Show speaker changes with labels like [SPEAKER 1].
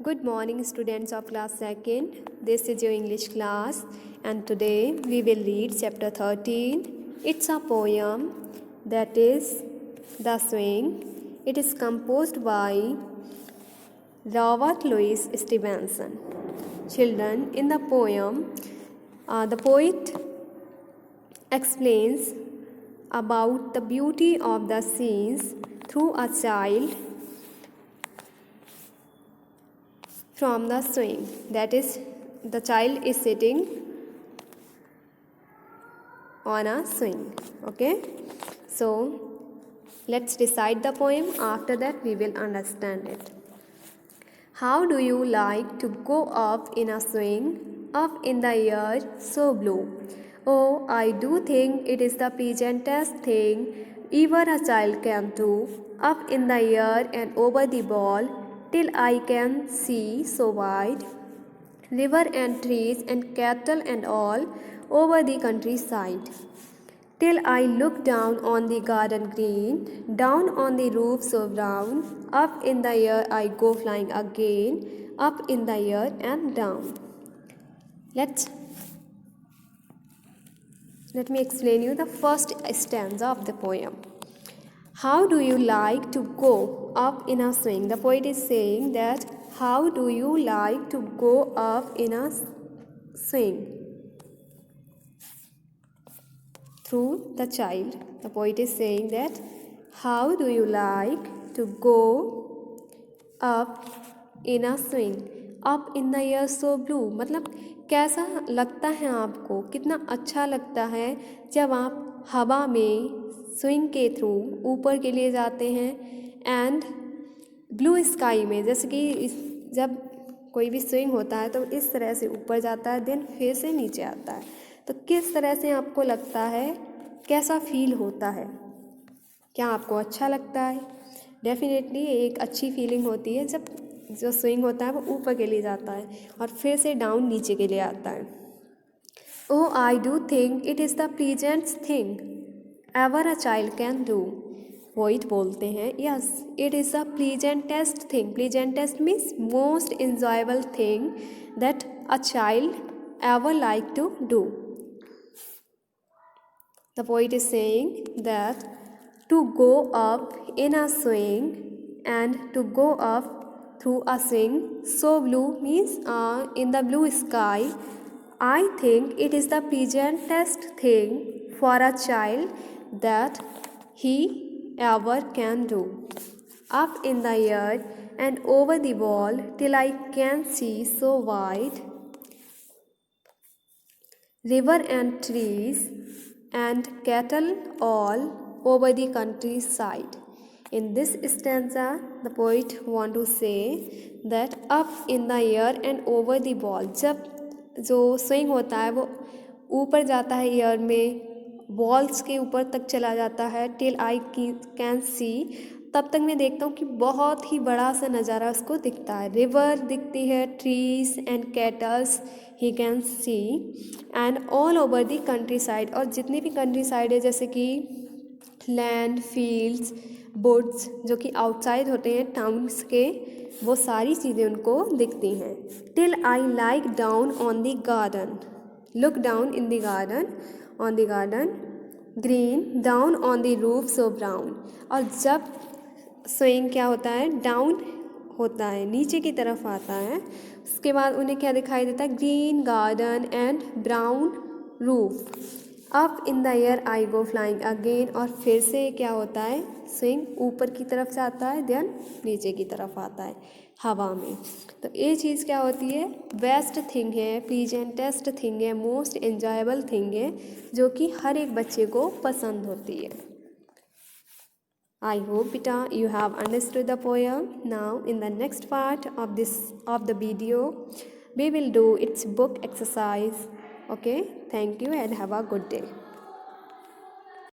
[SPEAKER 1] Good morning, students of class 2nd. This is your English class, and today we will read chapter 13. It's a poem that is The Swing. It is composed by Robert Louis Stevenson. Children, in the poem, the poet explains about the beauty of the scenes through a child from the swing. That is, the child is sitting on a swing. Okay, so let's recite the poem. After that we will understand it. How do you like to go up in a swing, up in the air so blue? Oh, I do think it is the pleasantest thing ever a child can do, up in the air and over the ball, till I can see so wide, river and trees and cattle and all over the countryside. Till I look down on the garden green, down on the roof so brown, up in the air I go flying again, up in the air and down. Let me explain you the first stanza of the poem. How do you like to go up in a swing? The poet is saying that how do you like to go up in a swing? Through the child, the poet is saying that how do you like to go up in a swing? Up in the air so blue, मतलब कैसा लगता है आपको, कितना अच्छा लगता है जब आप हवा में स्विंग के थ्रू ऊपर के लिए जाते हैं एंड ब्लू स्काई में, जैसे कि जब कोई भी स्विंग होता है तो इस तरह से ऊपर जाता है देन फिर से नीचे आता है, तो किस तरह से आपको लगता है, कैसा फील होता है, क्या आपको अच्छा लगता है? डेफिनेटली एक अच्छी फीलिंग होती है जब जो स्विंग होता है वो ऊपर के लिए जाता है और फिर से डाउन नीचे के लिए आता है. Oh I do think it is the pleasant thing ever a child can do. Poet बोलते हैं yes it is the pleasantest thing. Pleasantest means most enjoyable thing that a child ever like to do. The poet is saying that to go up in a swing and to go up through a swing so blue means in the blue sky. I think it is the pleasantest thing for a child that he ever can do. Up in the air and over the wall till I can see so wide, river and trees and cattle all over the countryside. In this stanza, the poet want to say that up in the air and over the ball, जब जो swing होता है वो ऊपर जाता है air में, balls के ऊपर तक चला जाता है, टिल आई कैन सी, तब तक मैं देखता हूँ कि बहुत ही बड़ा सा नज़ारा उसको दिखता है. रिवर दिखती है, trees and kettles he can see and all over the country side, और जितनी भी कंट्री साइड है जैसे कि लैंड, फील्ड्स, वुड्स जो कि आउटसाइड होते हैं टाउन्स के, वो सारी चीज़ें उनको दिखती हैं. Till I like down on the garden, look down in the garden, on the garden green, down on the roof so brown. और जब स्विंग क्या होता है, डाउन होता है, नीचे की तरफ आता है, उसके बाद उन्हें क्या दिखाई देता है, green garden and brown roof. Up in the air I go flying again, और फिर से क्या होता है, स्विंग ऊपर की तरफ जाता है देन नीचे की तरफ आता है हवा में. तो ये चीज़ क्या होती है, बेस्ट थिंग है, प्लीजेंटेस्ट थिंग है, मोस्ट एंजॉयबल थिंग है, जो कि हर एक बच्चे को पसंद होती है. I hope beta you have understood the poem. Now in the next part of the video we will do its book exercise. Okay, thank you and have a good day.